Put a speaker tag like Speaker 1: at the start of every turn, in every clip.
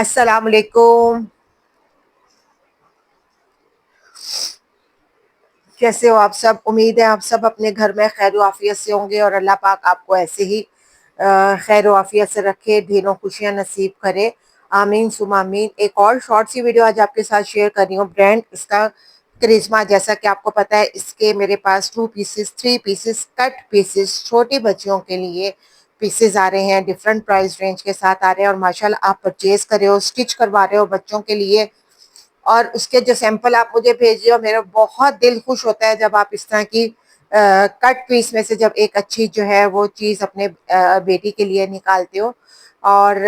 Speaker 1: अस्सलाम वालेकुम। कैसे हो आप सब? उम्मीद है आप सब अपने घर में खैर आफियत से होंगे और अल्लाह पाक आपको ऐसे ही खैर आफियत से रखे, ढेरों खुशियां नसीब करे। आमीन सुम आमीन। एक और शॉर्ट सी वीडियो आज आपके साथ शेयर कर रही हूँ। ब्रांड इसका करिश्मा। जैसा कि आपको पता है, इसके मेरे पास 2 पीसेस, 3 पीसेस, कट पीसेस छोटी बच्चियों के लिए पीसेस आ रहे हैं। डिफरेंट प्राइस रेंज के साथ आ रहे हैं और माशाल्लाह आप परचेज कर रहे हो, स्टिच करवा रहे हो बच्चों के लिए। और उसके जो सैंपल आप मुझे भेज रहे हो, मेरा बहुत दिल खुश होता है जब आप इस तरह की कट पीस में से जब एक अच्छी जो है वो चीज़ अपने बेटी के लिए निकालते हो। और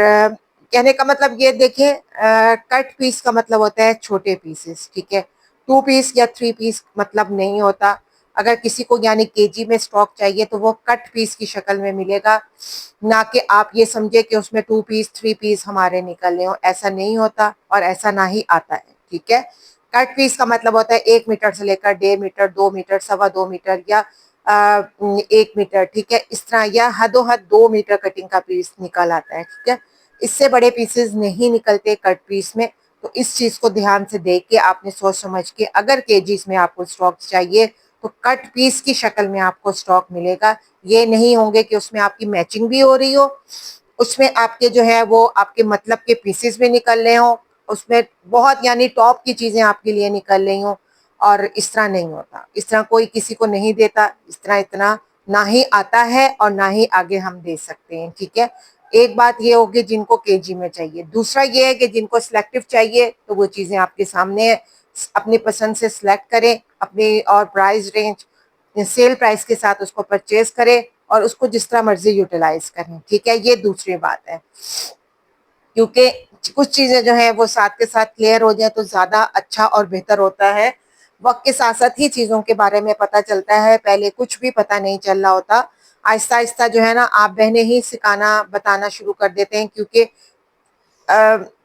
Speaker 1: कहने का मतलब ये देखिए, कट पीस का मतलब होता है छोटे पीसेस, ठीक है। 2 पीस या 3 पीस मतलब नहीं होता। अगर किसी को यानी केजी में स्टॉक चाहिए तो वो कट पीस की शक्ल में मिलेगा, ना कि आप ये समझे कि उसमें 2 पीस 3 पीस हमारे निकलने हो। ऐसा नहीं होता और ऐसा ना ही आता है, ठीक है। कट पीस का मतलब होता है 1 मीटर से लेकर 1.5 मीटर, 2 मीटर, 2.25 मीटर या 1 मीटर, ठीक है। इस तरह या हदो हद 2 मीटर कटिंग का पीस निकल आता है, ठीक है। इससे बड़े पीसेस नहीं निकलते कट पीस में। तो इस चीज को ध्यान से देख के आपने सोच समझ के, अगर केजीज में आपको स्टॉक चाहिए तो कट पीस की शक्ल में आपको स्टॉक मिलेगा। ये नहीं होंगे कि उसमें आपकी मैचिंग भी हो रही हो, उसमें आपके जो है वो आपके मतलब के पीसेस भी निकल रहे हो, उसमें बहुत यानी टॉप की चीजें आपके लिए निकल रही हो। और इस तरह नहीं होता, इस तरह कोई किसी को नहीं देता, इस तरह इतना ना ही आता है और ना ही आगे हम दे सकते हैं, ठीक है। एक बात ये होगी जिनको केजी में चाहिए। दूसरा ये है कि जिनको सिलेक्टिव चाहिए तो वो चीजें आपके सामने है, अपनी पसंद से सिलेक्ट करें अपनी, और प्राइस रेंज सेल प्राइस के साथ उसको परचेज करें और उसको जिस तरह मर्जी यूटिलाइज करें, ठीक है। ये दूसरी बात है, क्योंकि कुछ चीजें जो है वो साथ के साथ क्लियर हो जाए तो ज्यादा अच्छा और बेहतर होता है। वक्त के साथ साथ ही चीजों के बारे में पता चलता है, पहले कुछ भी पता नहीं चल रहा होता। आहिस्ता आहिस्ता जो है ना, आप बहनें ही सिखाना बताना शुरू कर देते हैं, क्योंकि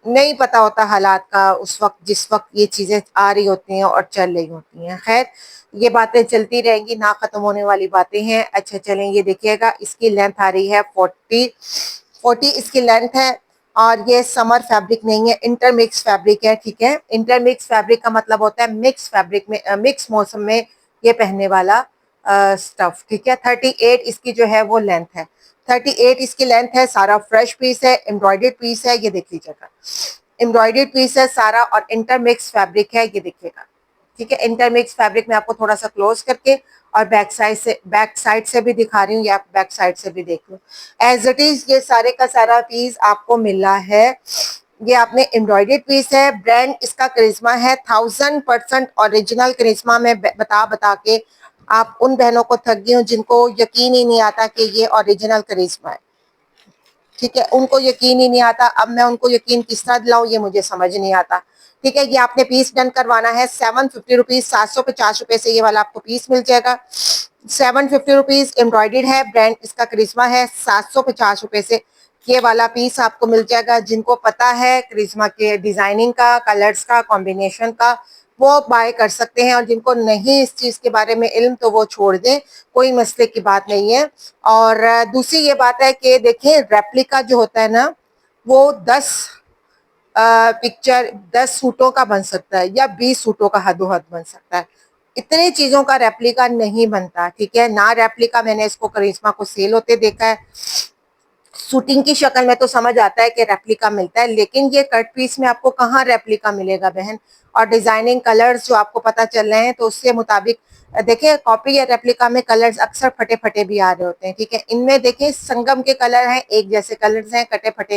Speaker 1: नहीं पता होता हालात का उस वक्त जिस वक्त ये चीजें आ रही होती हैं और चल रही होती हैं। खैर, ये बातें चलती रहेंगी, ना खत्म होने वाली बातें हैं। अच्छा चलें, ये देखिएगा, इसकी लेंथ आ रही है 40 इसकी लेंथ है। और ये समर फैब्रिक नहीं है, इंटरमिक्स फैब्रिक है, ठीक है। इंटरमिक्स फैब्रिक का मतलब होता है मिक्स फैब्रिक में, मिक्स मौसम में ये पहनने वाला स्टफ, ठीक है। 38 इसकी जो है वो लेंथ है। 38 इसकी लेंथ है। सारा फ्रेश पीस है, एम्ब्रॉयडेड पीस है, ये देख लीजिएगा। एम्ब्रॉयडेड पीस है सारा और इंटरमिक्स फैब्रिक है, ये देखिएगा, ठीक है। इंटरमिक्स फैब्रिक में आपको थोड़ा सा क्लोज करके और बैक साइड से भी दिखा रही हूँ, या बैक साइड से भी देख लो। एज इट इज ये सारे का सारा पीस आपको मिला है। ये आपने एम्ब्रॉयडेड पीस है। ब्रांड इसका करिश्मा है। 1000% ओरिजिनल करिश्मा में बता बता के आप उन बहनों को थक गई हूँ जिनको यकीन ही नहीं आता कि ये ओरिजिनल करिश्मा है, ठीक है। उनको यकीन ही नहीं आता। अब मैं उनको यकीन किस तरह दिलाऊं, ये मुझे समझ नहीं आता, ठीक है। ये आपने पीस डन करवाना है 750 रुपीज, 750 रुपए से ये वाला आपको पीस मिल जाएगा। 750 रुपीज एम्ब्रॉयडेड है, ब्रांड इसका करिश्मा है। 750 रुपए से ये वाला पीस आपको मिल जाएगा। जिनको पता है करिश्मा के डिजाइनिंग का, कलर्स का, कॉम्बिनेशन का, वो बाय कर सकते हैं। और जिनको नहीं इस चीज के बारे में इल्म तो वो छोड़ दें, कोई मसले की बात नहीं है। और दूसरी ये बात है कि देखें, रेप्लिका जो होता है ना, वो 10 सूटों का बन सकता है या 20 सूटों का हदो हद बन सकता है। इतनी चीजों का रेप्लिका नहीं बनता, ठीक है ना। रेप्लिका मैंने इसको करिश्मा को सेल होते देखा है, शूटिंग की शक्ल में तो समझ आता है कि रेप्लिका मिलता है, लेकिन ये कट पीस में आपको कहाँ रेप्लिका मिलेगा बहन। और डिजाइनिंग कलर्स जो आपको पता चल रहे हैं तो उसके मुताबिक देखिए, कॉपी या रेप्लिका में कलर्स अक्सर फटे फटे भी आ रहे होते हैं, ठीक है। इनमें देखिए संगम के कलर हैं, एक जैसे कलर्स हैं, कटे फटे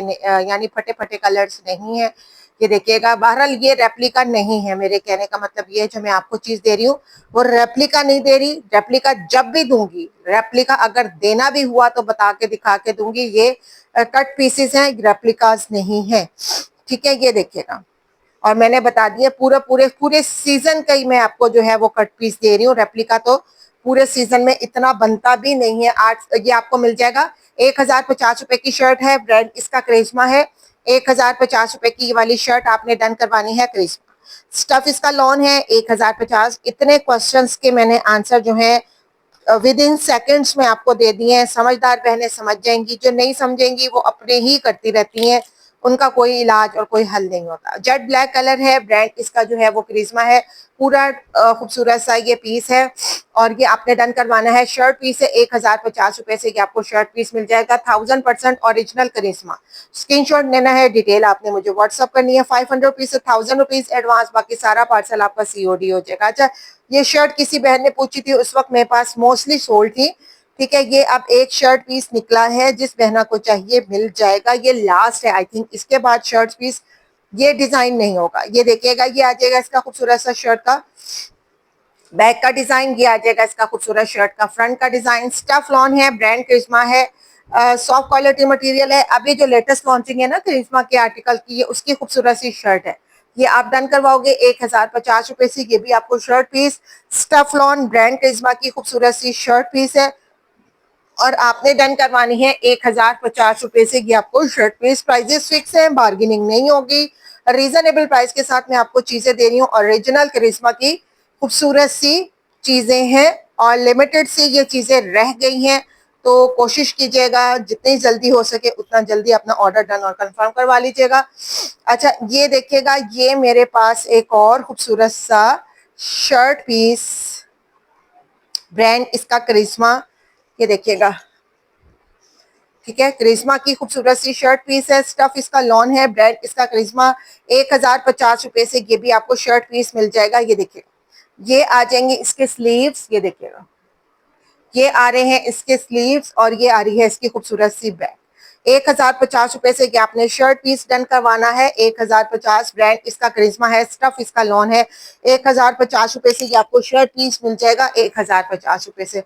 Speaker 1: यानी फटे फटे कलर्स नहीं है। ये देखिएगा, बहरहाल ये रेप्लिका नहीं है। मेरे कहने का मतलब ये है, जो मैं आपको चीज दे रही हूँ वो रेप्लिका नहीं दे रही। रेप्लिका जब भी दूंगी, रेप्लिका अगर देना भी हुआ तो बता के दिखा के दूंगी। ये कट पीसेस हैं, रेप्लिकास नहीं है, ठीक है। ये देखिएगा, और मैंने बता दिया पूरे पूरे पूरे सीजन का ही मैं आपको जो है वो कट पीस दे रही हूँ। रेप्लिका तो पूरे सीजन में इतना बनता भी नहीं है। आज ये आपको मिल जाएगा। 1050 रुपए की शर्ट है, ब्रांड इसका करिश्मा है। 1050 रुपए की ये वाली शर्ट आपने डन करवानी है करिश्मा। स्टफ इसका लॉन है 1050। इतने क्वेश्चंस के मैंने आंसर जो है विद इन सेकेंड्स में आपको दे दिए हैं। समझदार बहनें समझ जाएंगी, जो नहीं समझेंगी वो अपने ही करती रहती हैं, उनका कोई इलाज और कोई हल नहीं होता। जेट ब्लैक कलर है, ब्रांड इसका जो है वो करिश्मा है। पूरा खूबसूरत सा ये पीस है और ये आपने डन करवाना है। शर्ट पीस है 1050 रुपए से, ये आपको शर्ट पीस मिल जाएगा। 1000% ओरिजिनल करिश्मा। स्क्रीनशॉट लेना है, डिटेल आपने मुझे व्हाट्सअप करनी है। 500 रुपीज से 1000 रुपीज एडवांस, बाकी सारा पार्सल आपका सीओडी हो जाएगा। अच्छा, ये शर्ट किसी बहन ने पूछी थी, उस वक्त मेरे पास मोस्टली सोल्ड थी। ठीक है, ये अब एक शर्ट पीस निकला है, जिस बहना को चाहिए मिल जाएगा। ये लास्ट है आई थिंक, इसके बाद शर्ट पीस ये डिजाइन नहीं होगा। ये देखिएगा, ये आ जाएगा इसका खूबसूरत सा शर्ट का बैक का डिजाइन, ये आ जाएगा इसका खूबसूरत शर्ट का फ्रंट का डिजाइन। स्टफ लॉन है, ब्रांड करिश्मा है, सॉफ्ट क्वालिटी मटेरियल है। अभी जो लेटेस्ट लॉन्चिंग है ना करिश्मा के आर्टिकल की, ये उसकी खूबसूरत सी शर्ट है। ये आप डन करवाओगे 1050 रुपए से, ये भी आपको shirt piece. Stuff lawn brand Karishma की खूबसूरत सी शर्ट पीस है और आपने डन करवानी है 1050 रुपए से। ये आपको शर्ट पीस। प्राइजेस फिक्स है, बार्गेनिंग नहीं होगी। रीजनेबल प्राइस के साथ मैं आपको चीजें दे रही हूँ। ओरिजिनल करिश्मा की खूबसूरत सी चीजें हैं और लिमिटेड से ये चीजें रह गई हैं, तो कोशिश कीजिएगा जितनी जल्दी हो सके उतना जल्दी अपना ऑर्डर डन और कंफर्म करवा लीजिएगा। अच्छा, ये देखिएगा, ये मेरे पास एक और खूबसूरत सा शर्ट पीस, ब्रांड इसका करिश्मा, ये देखिएगा। ठीक है, करिश्मा की खूबसूरत सी शर्ट पीस है। स्टफ इसका लॉन है, ब्रांड इसका करिश्मा। 1050 रुपए से ये भी आपको शर्ट पीस मिल जाएगा। ये देखिएगा, ये आ जाएंगे इसके स्लीव्स, ये देखिएगा, ये आ रहे हैं इसके स्लीव्स और ये आ रही है इसकी खूबसूरत सी बैक। 1050 रुपए से आपने शर्ट पीस डन करवाना है। 1050, ब्रांड इसका करिश्मा है, स्टफ इसका लॉन है। 1050 रुपए से ये आपको शर्ट पीस मिल जाएगा। 1050 रुपए से।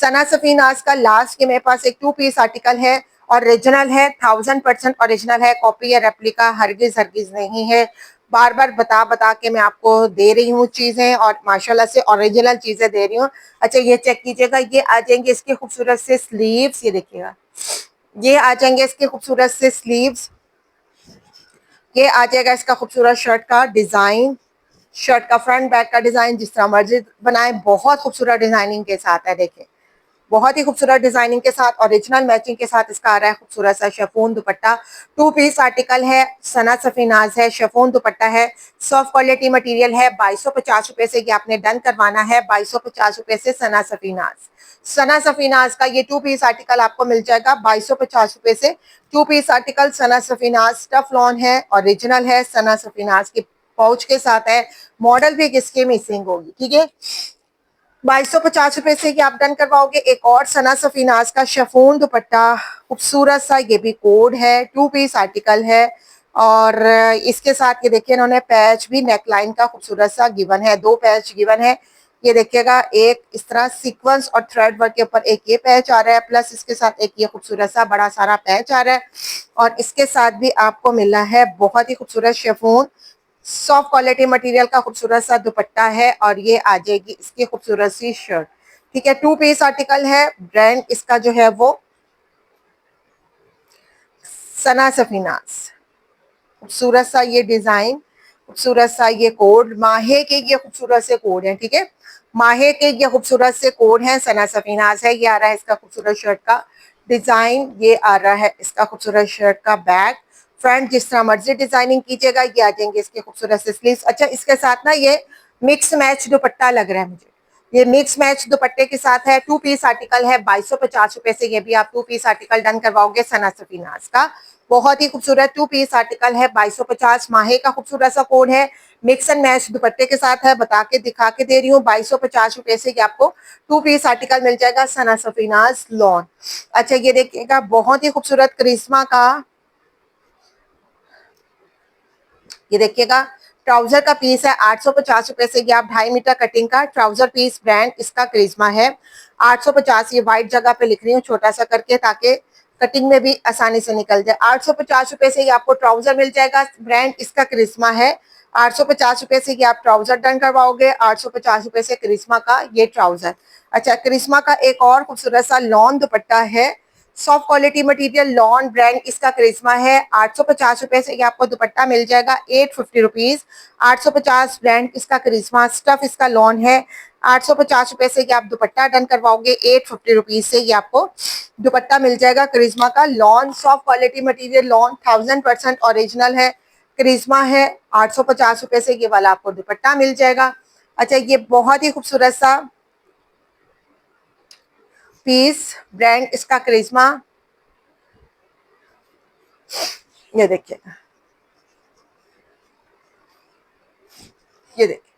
Speaker 1: सना सफीनाज का लास्ट के मेरे पास एक 2 पीस आर्टिकल है, ओरिजिनल है, 1000% ओरिजिनल है, कॉपी या रेप्लिका हरगिज हरगिज नहीं है। बार बार बता बता के मैं आपको दे रही हूँ चीजें और माशाल्लाह से ओरिजिनल चीजें दे रही हूँ। अच्छा, ये चेक कीजिएगा, ये आ जाएंगे इसके खूबसूरत से स्लीव्स, ये देखिएगा, ये आ जाएंगे इसके खूबसूरत से स्लीव्स। ये आ जाएगा इसका खूबसूरत शर्ट का डिजाइन, शर्ट का फ्रंट बैक का डिजाइन जिस तरह मर्जी बनाए, बहुत खूबसूरत डिजाइनिंग के साथ है। देखें, बहुत ही खूबसूरत डिजाइनिंग के साथ, ओरिजिनल मैचिंग के साथ इसका आ रहा है खूबसूरत सा शिफॉन दुपट्टा। 2 पीस आर्टिकल है, सना सफीनाज है, शिफॉन दुपट्टा है, सॉफ्ट क्वालिटी मटेरियल है। 2250 रुपए से ये आपने डन करवाना है। 2250 रुपए से सना सफीनाज। सना सफीनाज का ये 2 पीस आर्टिकल आपको मिल जाएगा 2250 रुपए से। 2 पीस आर्टिकल सना सफीनाज, स्टफ लॉन है, ओरिजिनल है, सना सफीनाज के पाउच के साथ है। मॉडल भी किसके मिसिंग होगी। ठीक है, 2250 रुपए से ये आप डन करवाओगे। एक और सना सफीनाज का शिफॉन दुपट्टा, खूबसूरत सा, ये भी कोड है, 2 पीस आर्टिकल है और इसके साथ ये देखिए इन्होंने पैच भी नेकलाइन का खूबसूरत सा गिवन है, 2 पैच गिवन है। ये देखिएगा, एक इस तरह सीक्वेंस और थ्रेड वर्क के ऊपर एक ये पैच आ रहा है, प्लस इसके साथ एक ये खूबसूरत सा बड़ा सारा पैच आ रहा है और इसके साथ भी आपको मिला है बहुत ही खूबसूरत शिफॉन सॉफ्ट क्वालिटी मटेरियल का खूबसूरत सा दुपट्टा है और ये आ जाएगी इसकी खूबसूरत सी शर्ट। ठीक है, 2 पीस आर्टिकल है, ब्रांड इसका जो है वो सना सफीनाज। खूबसूरत सा ये डिजाइन, खूबसूरत सा ये कोड, माहे के ये खूबसूरत से कोड है। ठीक है, माहे के ये खूबसूरत से कोड है, सना सफीनाज है। ये आ रहा है इसका खूबसूरत शर्ट का डिजाइन, ये आ रहा है इसका खूबसूरत शर्ट का बैक। फ्रंट जिस तरह मर्जी डिजाइनिंग कीजिएगा, ये आ जाएंगे इसके खूबसूरत से स्लीव्स। अच्छा, इसके साथ ना ये मिक्स मैच दुपट्टा लग रहा है मुझे, ये मिक्स मैच दुपट्टे के साथ है। 2 पीस आर्टिकल है, 2250 रुपए से ये भी आप 2 पीस आर्टिकल डन करवाओगे सना सफीनाज का। बहुत ही खूबसूरत 2 पीस आर्टिकल है, 2250। माहे का खूबसूरत सा कोड है, मिक्स एंड मैच दुपट्टे के साथ है, बता के दिखा के दे रही हूँ। 2250 रुपए से आपको 2 पीस आर्टिकल मिल जाएगा सना सफीनाज लॉन। अच्छा, ये देखिएगा, बहुत ही खूबसूरत करिश्मा का, ये देखिएगा, ट्राउजर का पीस है। 850 रुपए से ये आप 2.5 मीटर कटिंग का ट्राउजर पीस, ब्रांड इसका करिश्मा है। 850, ये व्हाइट जगह पे लिख रही हूँ छोटा सा करके ताकि कटिंग में भी आसानी से निकल जाए। 850 रुपए से ये आपको ट्राउजर मिल जाएगा, ब्रांड इसका करिश्मा है। 850 रुपए से ये आप ट्राउजर डन करवाओगे। 850 रुपए से करिश्मा का ये ट्राउजर। अच्छा, करिश्मा का एक और खूबसूरत सा लॉन दुपट्टा है, soft quality material, lawn, brand इसका करिश्मा है। 850 रुपए से ये आपको दुपट्टा मिल जाएगा। 850 रुपीज। 850, ब्रांड इसका करिश्मा, स्टफ इसका लॉन है। 850 रुपए से ये आप दुपट्टा डन करवाओगे। 850 रुपीज से ये आपको दुपट्टा मिल जाएगा करिश्मा का, lawn soft quality material, lawn 1000% original है, करिश्मा है। 850 रुपए से ये वाला आपको दुपट्टा मिल जाएगा। अच्छा, ये बहुत ही खूबसूरत सा पीस, ब्रांड इसका करिश्मा, ये देखिएगा, ये देखिए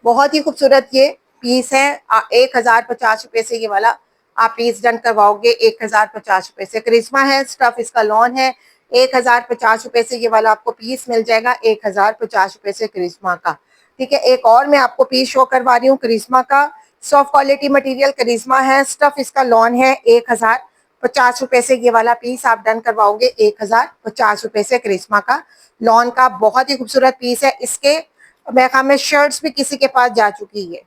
Speaker 1: बहुत ही खूबसूरत ये पीस है। 1050 रुपए से ये वाला आप पीस डन करवाओगे, 1050 रुपए से। करिश्मा है, स्टफ इसका लॉन है। 1050 रुपए से ये वाला आपको पीस मिल जाएगा, 1050 रुपए से करिश्मा का। ठीक है, एक और मैं आपको पीस शो करवा रही हूँ करिश्मा का, सॉफ्ट क्वालिटी मटेरियल करिश्मा है, स्टफ इसका लॉन है। 1050 रुपए से ये वाला पीस आप डन करवाओगे, 1050 रुपए से करिश्मा का लॉन का बहुत ही खूबसूरत पीस है। इसके मेरे ख्याल में शर्ट्स भी किसी के पास जा चुकी है।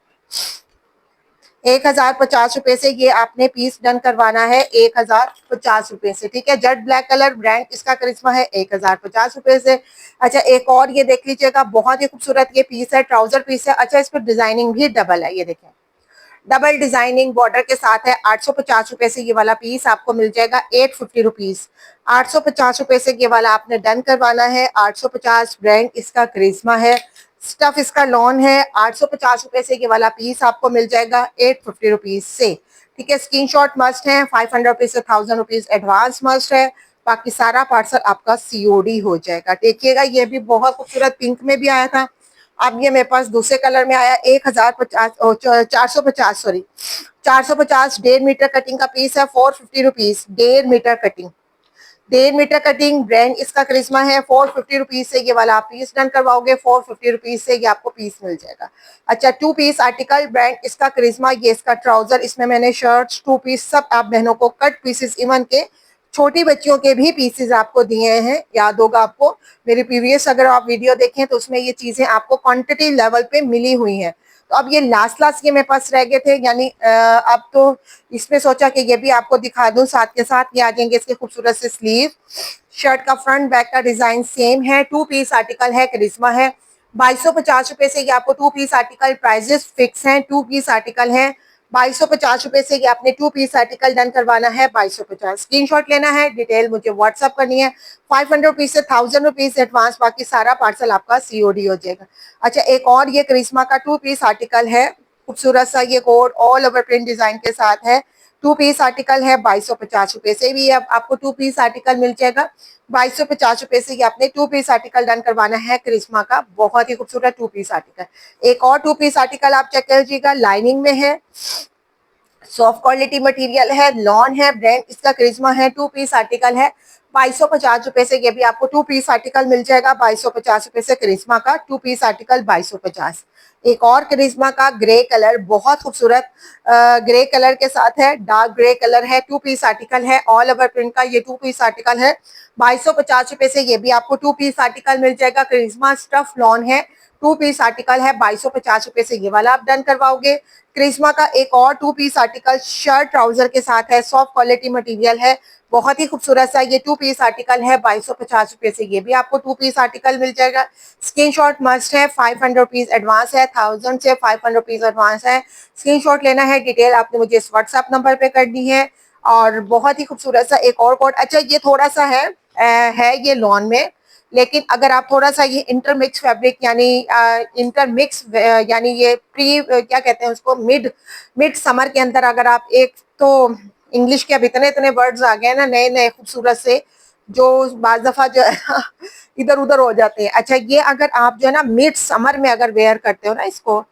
Speaker 1: 1050 रुपए से ये आपने पीस डन करवाना है, 1050 रुपए से। ठीक है, जेट ब्लैक कलर, ब्रांड इसका करिश्मा है, 1050 रुपए से। अच्छा, एक और ये देख लीजिएगा, बहुत ही खूबसूरत ये पीस है, ट्राउजर पीस है। अच्छा, इस पर डिजाइनिंग भी डबल है, ये देखें, डबल डिजाइनिंग बॉर्डर के साथ है। 850 रुपए से ये वाला पीस आपको मिल जाएगा, 850 रुपीज। 850 रुपए से ये वाला आपने डन करवाना है। 850, ब्रांड इसका करिश्मा है, स्टफ इसका लॉन है। 850 रुपए से ये वाला पीस आपको मिल जाएगा, 850 रुपीज से। ठीक है, स्क्रीनशॉट मस्ट है। 500 रुपीज से 1000 रुपीज एडवांस मस्ट है, बाकी सारा पार्सल आपका सीओडी हो जाएगा। देखिएगा, ये भी बहुत खूबसूरत पिंक में भी आया था, अब ये मेरे पास दूसरे कलर में आया। 450, सॉरी 450, 1.5 मीटर कटिंग का पीस है, 450 rupees. 1.5 metre cutting, 1.5 metre cutting, brand इसका करिश्मा है। 450 रुपीज से ये वाला आप पीस डन करवाओगे, 450 रुपीज से ये आपको पीस मिल जाएगा। अच्छा, 2 पीस आर्टिकल, ब्रांड इसका करिश्मा, ये इसका ट्राउजर, इसमें मैंने शर्ट्स 2 पीस सब आप बहनों को कट पीसेस, इवन के छोटी बच्चियों के भी पीसेस आपको दिए हैं। याद होगा आपको, मेरी प्रीवियस अगर आप वीडियो देखें तो उसमें ये चीजें आपको क्वांटिटी लेवल पे मिली हुई हैं। तो अब ये लास्ट ये मेरे पास रह गए थे, यानी अब तो इसमें सोचा कि ये भी आपको दिखा दूं, साथ के साथ ये आ जाएंगे इसके खूबसूरत से स्लीव। शर्ट का फ्रंट बैक का डिजाइन सेम है। 2 पीस आर्टिकल है, करिश्मा है। 2250 रुपए से ये आपको 2 पीस आर्टिकल, प्राइजेस फिक्स हैं। 2 पीस आर्टिकल है, 2250 रुपए से ये आपने 2 पीस आर्टिकल डन करवाना है, 2250। स्क्रीनशॉट लेना है, डिटेल मुझे व्हाट्सअप करनी है। 500 रुपीज से 1000 रुपीज एडवांस, बाकी सारा पार्सल आपका सीओडी हो जाएगा। अच्छा, एक और ये करिश्मा का 2 पीस आर्टिकल है, खूबसूरत सा ये code all over print design के साथ है। 2 पीस आर्टिकल है, 2250 रुपए से भी अब आपको 2 पीस आर्टिकल मिल जाएगा। 2250 रुपए से ये आपने 2 पीस आर्टिकल डन करवाना है करिश्मा का, बहुत ही खूबसूरत 2 पीस आर्टिकल। एक और 2 पीस आर्टिकल आप चेक कर लीजिएगा, लाइनिंग में है, सॉफ्ट क्वालिटी मटेरियल है, लॉन है, ब्रांड इसका करिश्मा है। 2 पीस आर्टिकल है, 2250 रुपए से ये भी आपको 2 पीस आर्टिकल मिल जाएगा। 2250 रुपए से करिश्मा का 2 पीस आर्टिकल, 2250। एक और करिश्मा का ग्रे कलर, बहुत खूबसूरत ग्रे कलर के साथ है, डार्क ग्रे कलर है। 2 पीस आर्टिकल है, ऑल ओवर प्रिंट का ये 2 पीस आर्टिकल है। 2250 रुपए से ये भी आपको 2 पीस आर्टिकल मिल जाएगा, करिश्मा स्टफ लॉन है। 2 पीस आर्टिकल है, 2250 रुपए से ये वाला आप डन करवाओगे। करिश्मा का एक और 2 पीस आर्टिकल शर्ट ट्राउजर के साथ है, सॉफ्ट क्वालिटी मटेरियल है, बहुत ही खूबसूरत सा ये 2 पीस आर्टिकल है। 2250 रुपए से ये भी आपको 2 पीस आर्टिकल मिल जाएगा। स्क्रीनशॉट मस्ट है। 500 रुपीज एडवांस है, 1000 से 500 रुपीज एडवांस है। स्क्रीनशॉट लेना है, डिटेल आपने मुझे इस व्हाट्सएप नंबर पे करनी है। और बहुत ही खूबसूरत सा एक और कोट। अच्छा, ये थोड़ा सा है ये लॉन में, लेकिन अगर आप थोड़ा सा ये इंटरमिक्स फैब्रिक, यानी इंटरमिक्स, यानी ये प्री क्या कहते हैं उसको, मिड मिड समर के अंदर अगर आप, एक तो इंग्लिश के अब इतने इतने वर्ड्स आ गए हैं ना नए नए खूबसूरत से, जो बाज दफा जो है इधर उधर हो जाते हैं। अच्छा, ये अगर आप जो है ना मिड समर में अगर वेयर करते हो ना इसको,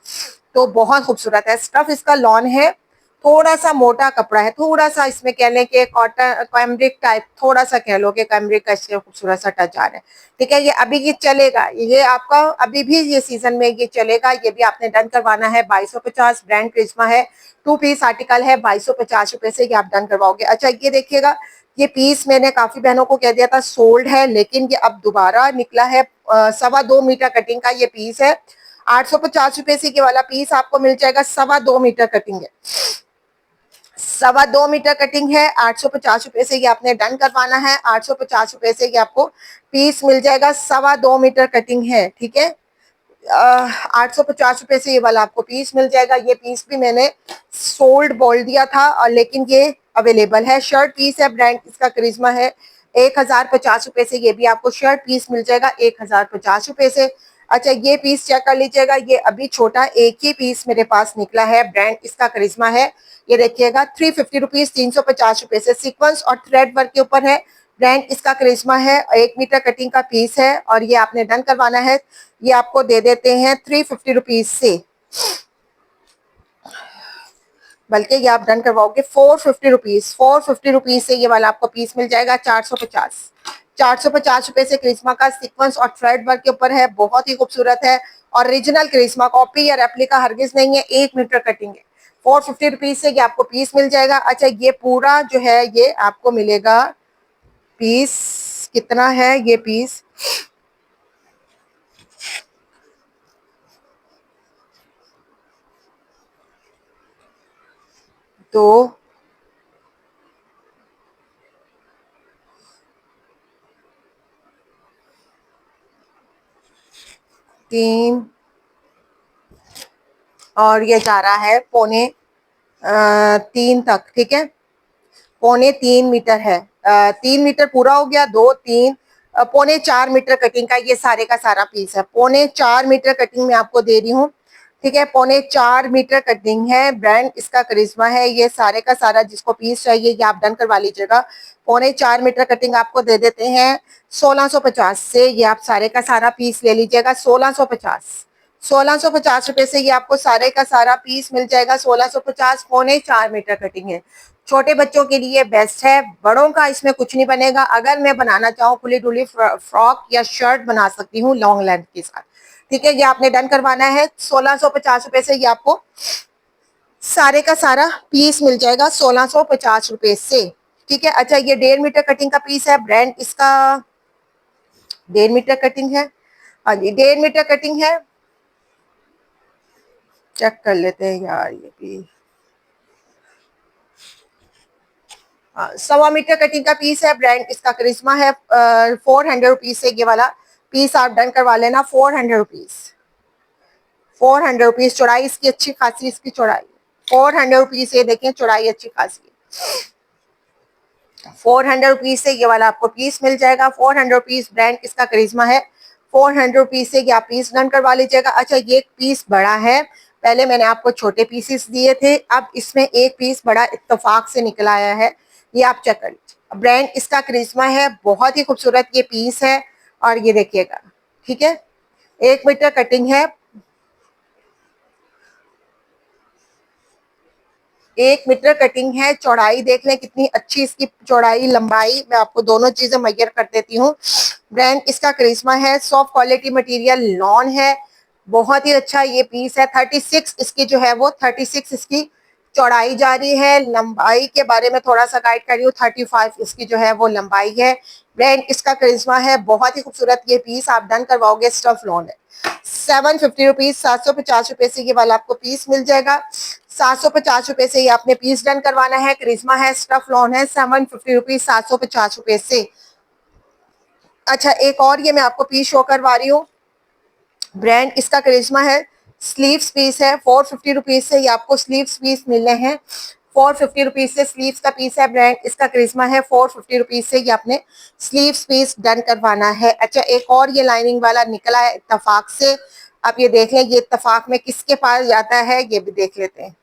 Speaker 1: तो बहुत खूबसूरत है। स्टफ इसका लॉन है, थोड़ा सा मोटा कपड़ा है, थोड़ा सा इसमें कह लें कि कॉटन कैमरिक टाइप, थोड़ा सा कह लो कि कैमरिक का इससे खूबसूरत सा टच आ रहा है। ठीक है, ये अभी ये चलेगा, ये आपका अभी भी ये सीजन में ये चलेगा। ये भी आपने डन करवाना है, 2250, ब्रांड करिश्मा है। 2 पीस आर्टिकल है, 2250 रुपए से ये आप डन करवाओगे। अच्छा, ये देखिएगा, ये पीस मैंने काफी बहनों को कह दिया था सोल्ड है, लेकिन ये अब दोबारा निकला है। 2.25 मीटर कटिंग का ये पीस है। 850 रुपए से ये वाला पीस आपको मिल जाएगा। 2.25 मीटर कटिंग है, 2.25 मीटर कटिंग है। 850 रुपए से ये आपने डन करवाना है। 850 रुपए से ये आपको पीस मिल जाएगा। 2.25 मीटर कटिंग है, ठीक है। 850 रुपए से ये वाला आपको पीस मिल जाएगा। ये पीस भी मैंने सोल्ड बोल दिया था, और लेकिन ये अवेलेबल है। शर्ट पीस है, ब्रांड इसका करिश्मा है। 1050 रुपए से ये भी आपको शर्ट पीस मिल जाएगा, 1050 रुपए से। अच्छा ये पीस चेक कर लीजिएगा, ये अभी छोटा एक ही पीस मेरे पास निकला है, ब्रांड इसका करिश्मा है। ये देखिएगा 350 रुपीज, 350 रुपए से। सीक्वेंस और थ्रेड वर्क के ऊपर है, ब्रांड इसका करिश्मा है। 1 मीटर कटिंग का पीस है और ये आपने डन करवाना है। ये आपको दे देते हैं 350 रुपीज से, बल्कि ये आप डन करवाओगे 450 रुपीज। 450 रुपीज से ये वाला आपको पीस मिल जाएगा। 450 रुपए से करिश्मा का सीक्वेंस और थ्रेड वर्क के ऊपर है, बहुत ही खूबसूरत है। ओरिजिनल करिश्मा, कॉपी या रेप्लिका हरगिज नहीं है, 1 मीटर कटिंग है। 450 रुपीज से ये आपको पीस मिल जाएगा। अच्छा ये पूरा जो है ये आपको मिलेगा पीस, कितना है ये पीस, तो 3 और ये जा रहा है 3 तक, ठीक है। 3.25 मीटर है। 3 मीटर पूरा हो गया, 2 3 4.25 मीटर कटिंग का ये सारे का सारा पीस है। 4.25 मीटर कटिंग में आपको दे रही हूँ, ठीक है। 4.25 मीटर कटिंग है, ब्रांड इसका करिश्मा है। ये सारे का सारा जिसको पीस चाहिए ये आप डन करवा लीजिएगा। 4.25 मीटर कटिंग आपको दे देते हैं 1650 से। ये आप सारे का सारा पीस ले लीजिएगा 1650। 1650 रुपए से ये आपको सारे का सारा पीस मिल जाएगा। 1650, 4.25 मीटर कटिंग है। छोटे बच्चों के लिए बेस्ट है, बड़ों का इसमें कुछ नहीं बनेगा। अगर मैं बनाना चाहूँ खुली डुली फ्रॉक या शर्ट बना सकती हूँ लॉन्ग लेंथ के साथ, ठीक है। ये आपने डन करवाना है। 1650 रुपए से ये आपको सारे का सारा पीस मिल जाएगा 1650 रुपए से, ठीक है। अच्छा ये 1.5 मीटर कटिंग का पीस है, ब्रांड इसका 1.5 मीटर कटिंग है। हाँ जी 1.5 मीटर कटिंग है। चेक कर लेते हैं यार ये भी 1.25 मीटर कटिंग का पीस है, ब्रांड इसका करिश्मा है। 400 रुपीज से ये वाला पीस आप डन करवा लेना। 400 रुपीज, 400 रुपीज। चौड़ाई इसकी अच्छी खासी, इसकी चौड़ाई 400 रुपीज से, देखें चौड़ाई अच्छी खासी। 400 रुपीज से ये वाला आपको पीस मिल जाएगा। 400 रुपीज, ब्रांड इसका करिश्मा है। 400 रुपीज से ये आप पीस डन करवा लीजिएगा। अच्छा ये पीस बड़ा है, पहले मैंने आपको छोटे पीसेस दिए थे, अब इसमें एक पीस बड़ा इत्तेफाक से निकल आया है, ये आप चेक कर लीजिए। ब्रांड इसका करिश्मा है, बहुत ही खूबसूरत ये पीस है। और ये देखिएगा, ठीक है, 1 मीटर कटिंग है। 1 मीटर कटिंग है। चौड़ाई देख लें कितनी अच्छी इसकी चौड़ाई लंबाई, मैं आपको दोनों चीजें मैयर कर देती हूँ। ब्रांड इसका करिश्मा है, सॉफ्ट क्वालिटी मटेरियल लॉन है, बहुत ही अच्छा ये पीस है। 36 इसकी जो है वो 36 इसकी चौड़ाई जा रही है। लंबाई के बारे में थोड़ा सा गाइड कर रही हूँ, 35 इसकी जो है वो लंबाई है। ब्रांड इसका करिश्मा है, बहुत ही खूबसूरत ये पीस आप डन करवाओगे। स्टफ लॉन है। 750 रुपीज, 750 रुपए से ये वाला आपको पीस मिल जाएगा। 750 रुपए से ये आपने पीस डन करवाना है। करिश्मा है, स्टफ लॉन है। 750 रुपीज, 750 रुपए से। अच्छा एक और ये मैं आपको पीस शो करवा रही हूँ, ब्रांड इसका करिश्मा है। स्लीव्स पीस है। 450 रुपीज से ये आपको स्लीव्स पीस मिलने हैं। 450 रुपीज से स्लीव्स का पीस है, ब्रांड इसका करिश्मा है। 450 रुपीज से ये आपने स्लीव्स पीस डन करवाना है। अच्छा एक और ये लाइनिंग वाला निकला है इत्तेफाक से, आप ये देख लें ये इत्तेफाक में किसके पास जाता है, ये भी देख लेते हैं।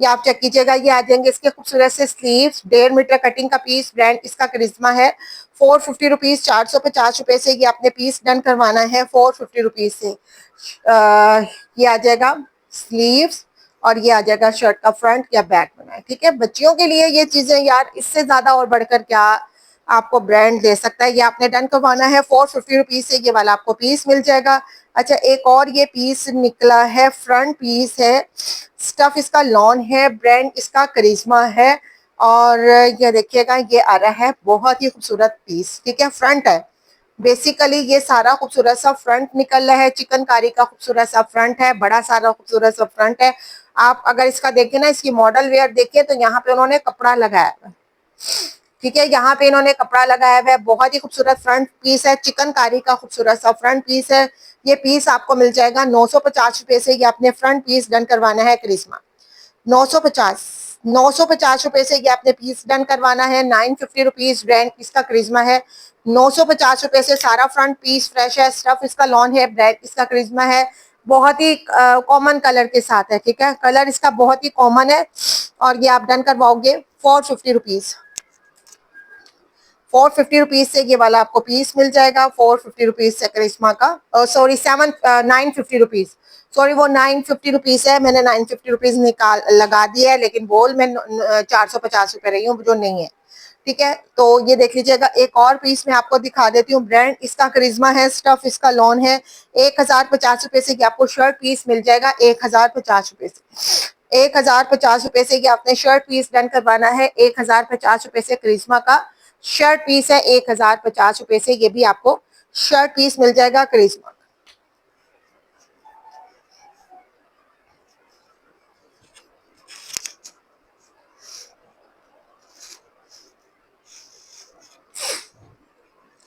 Speaker 1: ये आप चेक कीजिएगा, ये आ जाएंगे इसके खूबसूरत से स्लीव्स। 1.5 मीटर कटिंग का पीस, ब्रांड इसका करिश्मा है। 450 रुपीज, 450 रुपए से ये आपने पीस डन करवाना है। 450 रुपीज से ये आ जाएगा स्लीव्स और ये आ जाएगा शर्ट का फ्रंट या बैक बना है, ठीक है। बच्चियों के लिए ये चीजें यार इससे ज्यादा और बढ़कर क्या आपको ब्रांड दे सकता है। ये आपने डन करवाना है। 450 रुपीज से ये वाला आपको पीस मिल जाएगा। अच्छा एक और ये पीस निकला है, फ्रंट पीस है, स्टफ इसका लॉन है, ब्रांड इसका करिश्मा है। और ये देखिएगा ये आ रहा है बहुत ही खूबसूरत पीस, ठीक है। फ्रंट है, बेसिकली ये सारा खूबसूरत सा फ्रंट निकल रहा है, चिकनकारी का खूबसूरत सा फ्रंट है, बड़ा सारा खूबसूरत सा फ्रंट है। आप अगर इसका देखें ना, इसकी मॉडल वेयर देखिए तो यहाँ पे उन्होंने कपड़ा लगाया है, ठीक है। यहाँ पे इन्होंने कपड़ा लगाया हुआ है, बहुत ही खूबसूरत फ्रंट पीस है, चिकनकारी का खूबसूरत सा फ्रंट पीस है। ये पीस आपको मिल जाएगा 950 रुपए से। ये आपने फ्रंट पीस डन करवाना है करिश्मा। 950, 950 रुपए से ये आपने पीस डन करवाना है। 950 रुपीज ब्रांड इसका करिश्मा है। 950 रुपए से सारा फ्रंट पीस फ्रेश है, स्टफ इसका लॉन है, ब्रांड इसका करिश्मा है। बहुत ही कॉमन कलर के साथ है, ठीक है, कलर इसका बहुत ही कॉमन है। और ये आप डन करवाओगे 450 रुपीज। 450 रुपीज से ये वाला आपको पीस मिल जाएगा। 450 रुपीज से करिश्मा का, सॉरी 950 रुपीज, सॉरी वो 950 रुपीज है, मैंने 950 रुपीज निकाल लगा दिया है, लेकिन बोल मैं 450 रुपए रही हूँ जो नहीं है, ठीक है। तो ये देख लीजिएगा। एक और पीस मैं आपको दिखा देती हूँ, ब्रांड इसका करिश्मा है, स्टफ इसका लॉन है। 1050 रुपए से ये आपको शर्ट पीस मिल जाएगा। 1050 रुपए से 1050 रुपए से ये आपने शर्ट पीस डन करवाना है। 1050 रुपए से करिश्मा का शर्ट पीस है। 1050 रुपए से ये भी आपको शर्ट पीस मिल जाएगा करिश्मा।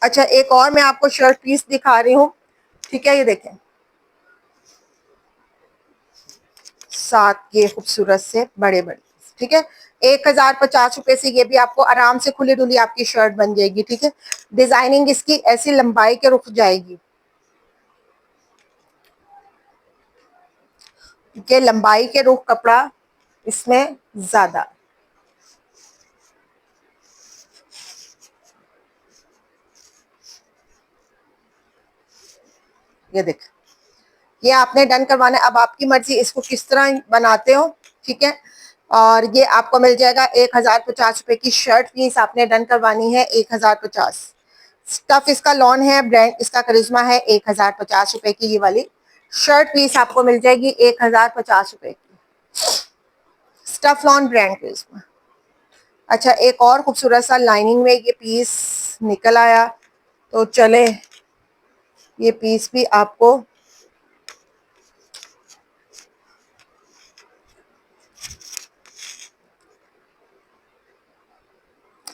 Speaker 1: अच्छा, एक और मैं आपको शर्ट पीस दिखा रही हूँ, ठीक है, ये देखें, साथ ये खूबसूरत से बड़े बड़े, ठीक है। 1050 रुपए से ये भी आपको आराम से खुली डुली आपकी शर्ट बन जाएगी, ठीक है। डिजाइनिंग इसकी ऐसी लंबाई के रुख जाएगी, क्योंकि लंबाई के रुख कपड़ा इसमें ज्यादा। ये देख, ये आपने डन करवाना है। अब आपकी मर्जी इसको किस तरह बनाते हो, ठीक है। और ये आपको मिल जाएगा 1050 रुपए की शर्ट पीस आपने डन करवानी है। 1050, स्टफ इसका लॉन है, ब्रांड इसका करिश्मा है। 1050 रुपए की ये वाली शर्ट पीस आपको मिल जाएगी 1050 रुपए की, स्टफ लॉन ब्रांड करिश्मा। अच्छा, एक और खूबसूरत सा लाइनिंग में ये पीस निकल आया, तो चले ये पीस भी आपको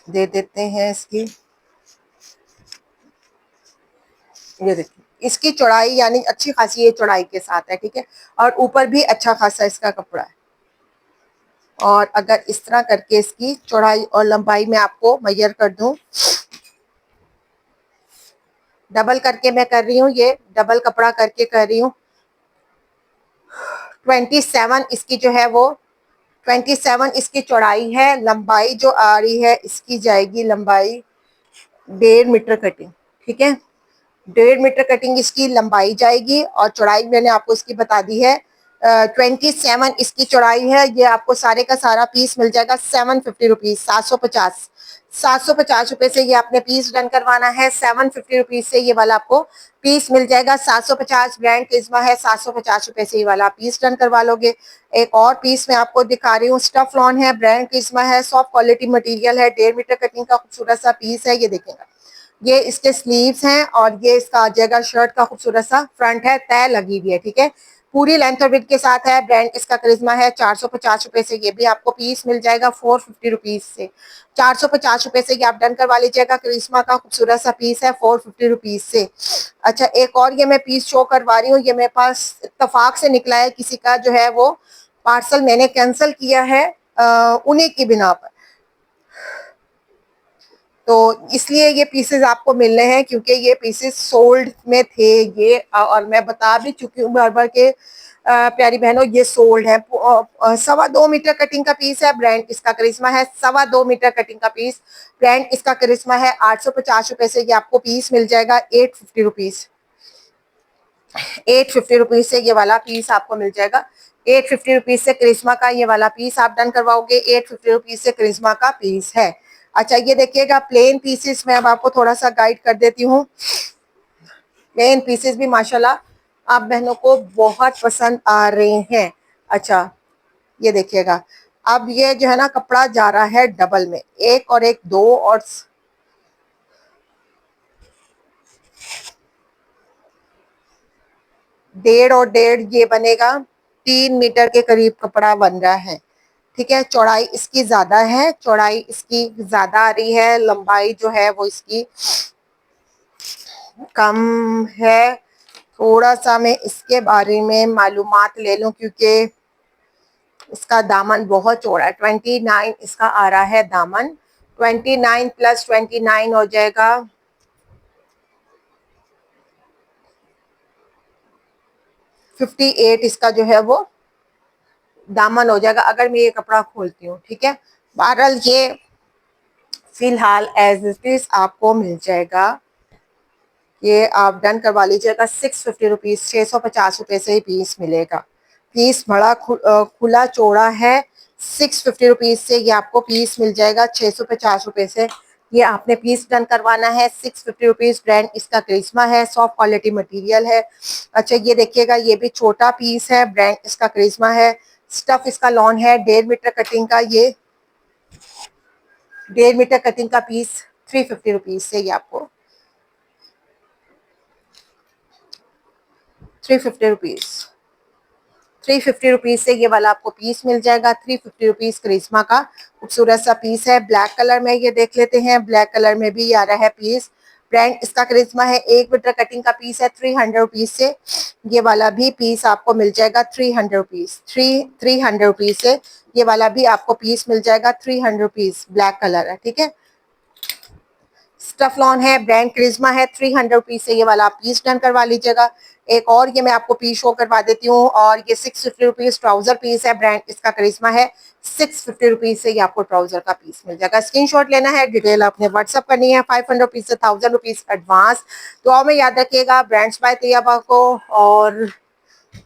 Speaker 1: दे देते हैं। इसकी ये देखिए, इसकी चौड़ाई यानी अच्छी खासी ये चौड़ाई के साथ है, ठीक है। और ऊपर भी अच्छा खासा इसका कपड़ा है। और अगर इस तरह करके इसकी चौड़ाई और लंबाई में आपको मैयर कर दूं, डबल करके मैं कर रही हूँ, ये डबल कपड़ा करके कर रही हूँ। 27 इसकी जो है वो 27 इसकी चौड़ाई है। लंबाई जो आ रही है इसकी जाएगी लंबाई 1.5 मीटर कटिंग, ठीक है। 1.5 मीटर कटिंग इसकी लंबाई जाएगी और चौड़ाई मैंने आपको इसकी बता दी है। 27 इसकी चौड़ाई है। ये आपको सारे का सारा पीस मिल जाएगा 750 रुपीज, 750। 750 रुपए से ये आपने पीस डन करवाना है। 750 रुपीज से ये वाला आपको पीस मिल जाएगा। 750 ब्रांड किस्मा है। 750 रुपए से ये वाला पीस डन करवा लोगे। एक और पीस मैं आपको दिखा रही हूँ, स्टफ लॉन है, ब्रांड किस्मा है, सॉफ्ट क्वालिटी मटेरियल है, 1.5 मीटर कटिंग का खूबसूरत सा पीस है। ये देखेगा, ये इसके स्लीव्स हैं और ये इसका आ जाएगा शर्ट का खूबसूरत सा फ्रंट है, तय लगी हुई है, ठीक है। पूरी लेंथ और विड्थ के साथ है। ब्रांड इसका करिश्मा है। 450 रुपए से ये भी आपको पीस मिल जाएगा 450 रुपीज से। 450 रुपए से ये आप डन करवा लीजिएगा। करिश्मा का खूबसूरत सा पीस है 450 रुपीज से। अच्छा, एक और ये मैं पीस शो करवा रही हूँ, ये मेरे पास इत्तेफाक से निकला है, किसी का जो है वो पार्सल मैंने कैंसिल किया है उन्हीं की बिना पर, तो इसलिए ये पीसेस आपको मिल रहे हैं, क्योंकि ये पीसेस सोल्ड में थे ये, और मैं बता भी चुकी हूँ बार बार के प्यारी बहनों, ये सोल्ड है। 2.25 मीटर कटिंग का पीस है। ब्रांड इसका करिश्मा है। 2.25 मीटर कटिंग का पीस, ब्रांड इसका करिश्मा है। 850 रुपए से ये आपको पीस मिल जाएगा। 850 रुपीज, 850 रुपीज से ये वाला पीस आपको मिल जाएगा। 850 रुपीज से करिश्मा का ये वाला पीस आप डन करवाओगे। 850 रुपीज से करिश्मा का पीस है। अच्छा, ये देखिएगा प्लेन पीसेस में अब आपको थोड़ा सा गाइड कर देती हूँ। प्लेन पीसेस भी माशाल्लाह आप बहनों को बहुत पसंद आ रहे हैं। अच्छा, ये देखिएगा, अब ये जो है ना कपड़ा जा रहा है डबल में, एक और एक दो, और 1.5 और 1.5 ये बनेगा 3 मीटर के करीब कपड़ा बन रहा है, ठीक है। चौड़ाई इसकी ज्यादा है, चौड़ाई इसकी ज्यादा आ रही है, लंबाई जो है वो इसकी कम है। थोड़ा सा मैं इसके बारे में मालूमात ले लूं, क्योंकि इसका दामन बहुत चौड़ा है, 29 इसका आ रहा है दामन। 29 प्लस 29 हो जाएगा 58 इसका जो है वो दामन हो जाएगा अगर मैं ये कपड़ा खोलती हूँ, ठीक है। बहरहाल ये फिलहाल एज इट इज आपको मिल जाएगा, ये आप डन करवा लीजिएगा 650 रुपीज, 650 रुपये से ही पीस मिलेगा। पीस बड़ा खुला चौड़ा है, 650 रुपीज से ये आपको पीस मिल जाएगा, 650 रुपये से ये आपने पीस डन करवाना है। 650 रुपीज, ब्रांड इसका करिश्मा है, सॉफ्ट क्वालिटी मटेरियल है। अच्छा ये देखिएगा ये भी छोटा पीस है, ब्रांड इसका करिश्मा है, स्टफ इसका लॉन है, 1.5 मीटर कटिंग का, ये 1.5 मीटर कटिंग का पीस 350 रुपीज से ये आपको 350 रुपीज, 350 रुपीज से ये वाला आपको पीस मिल जाएगा। 350 रुपीज करिश्मा का खूबसूरत सा पीस है, ब्लैक कलर में। ये देख लेते हैं, ब्लैक कलर में भी आ रहा है पीस, ब्रांड इसका करिश्मा है। 1 मीटर कटिंग का पीस है, 300 रुपीज से ये वाला भी पीस आपको मिल जाएगा। 300 रुपीज, 300 रुपीज से ये वाला भी आपको पीस मिल जाएगा। 300 रुपीज, ब्लैक कलर है, ठीक है। स्टफ लॉन है, ब्रांड करिश्मा है। 300 रुपीज से ये वाला आप पीस डन करवा लीजिएगा। एक और ये मैं आपको पीस शो करवा देती हूँ, और ये 650 रुपीज ट्राउजर पीस है, ब्रांड इसका करिश्मा है। 650 रुपीज से ये आपको ट्राउजर का पीस मिल जाएगा। स्क्रीनशॉट लेना है, डिटेल आपने व्हाट्सअप करनी है। 500 रुपीज से 1000 रुपीज एडवांस। दुआ में याद रखिएगा, ब्रांड्स बाय तैयबा को। और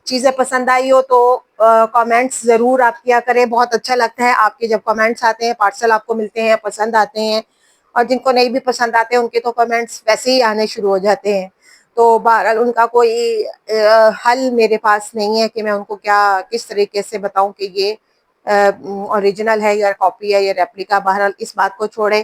Speaker 1: चीजें पसंद आई हो तो कमेंट्स जरूर आप किया करें, बहुत अच्छा लगता है आपके जब कमेंट्स आते हैं, पार्सल आपको मिलते हैं, पसंद आते हैं। और जिनको नहीं भी पसंद आते हैं उनके तो कमेंट्स वैसे ही आने शुरू हो जाते हैं। तो बहरहाल उनका कोई हल मेरे पास नहीं है कि मैं उनको क्या किस तरीके से बताऊं कि ये ओरिजिनल है या कॉपी है या रेप्लिका। बहरहाल इस बात को छोड़े,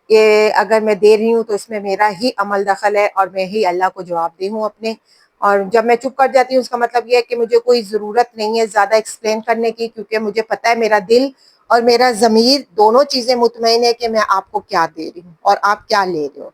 Speaker 1: ये अगर मैं दे रही हूँ तो इसमें मेरा ही अमल दखल है और मैं ही अल्लाह को जवाब दी हूँ अपने। और जब मैं चुप कर जाती हूँ उसका मतलब ये है कि मुझे कोई ज़रूरत नहीं है ज़्यादा एक्सप्लेन करने की, क्योंकि मुझे पता है मेरा दिल और मेरा ज़मीर दोनों चीज़ें मुतमईन है कि मैं आपको क्या दे रही हूँ और आप क्या ले रहे हो।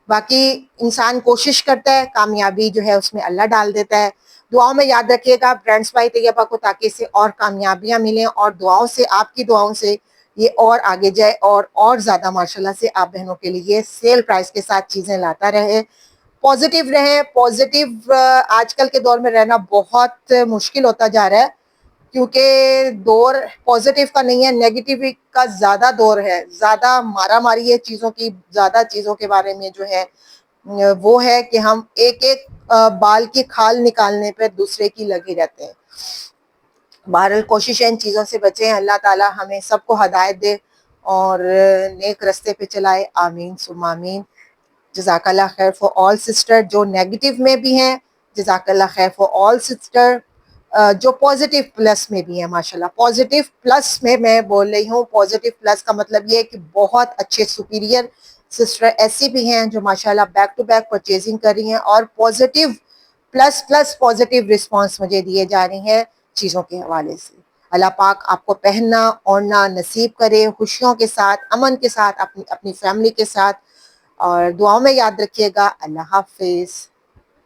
Speaker 1: बाकी इंसान कोशिश करता है, कामयाबी जो है उसमें अल्लाह डाल देता है। दुआओं में याद रखिएगा ब्रांड्स बाय तैयबा को, ताकि इससे और कामयाबियां मिलें, और दुआओं से, आपकी दुआओं से ये और आगे जाए और ज़्यादा माशाल्लाह से आप बहनों के लिए सेल प्राइस के साथ चीज़ें लाता रहे। पॉजिटिव रहे, पॉजिटिव आजकल के दौर में रहना बहुत मुश्किल होता जा रहा है, क्योंकि दौर पॉजिटिव का नहीं है, नेगेटिव का ज्यादा दौर है, ज्यादा मारा मारी है चीजों की, ज्यादा चीजों के बारे में जो है वो है कि हम एक एक बाल की खाल निकालने पे दूसरे की लगे रहते हैं। बहरहाल कोशिश है इन चीज़ों से बचें, अल्लाह ताला हमें सबको हदायत दे और नेक रास्ते पे चलाए, आमीन सुम्मा आमीन। जज़ाकल्लाह खैर फॉर ऑल सिस्टर जो नेगेटिव में भी हैं, जज़ाकल्लाह खैर फॉर ऑल सिस्टर जो पॉजिटिव प्लस में भी हैं। माशाल्लाह पॉजिटिव प्लस में मैं बोल रही हूँ, पॉजिटिव प्लस का मतलब ये है कि बहुत अच्छे सुपीरियर सिस्टर ऐसी भी हैं जो माशाल्लाह बैक टू बैक परचेजिंग कर रही हैं और positive plus plus positive response मुझे दिए जा रही हैं चीज़ों के हवाले से। अल्लाह पाक आपको पहनना ओढ़ना नसीब करे, खुशियों के साथ, अमन के साथ, अपनी अपनी फैमिली के साथ। और दुआओं में याद रखिएगा। अल्लाह हाफिज।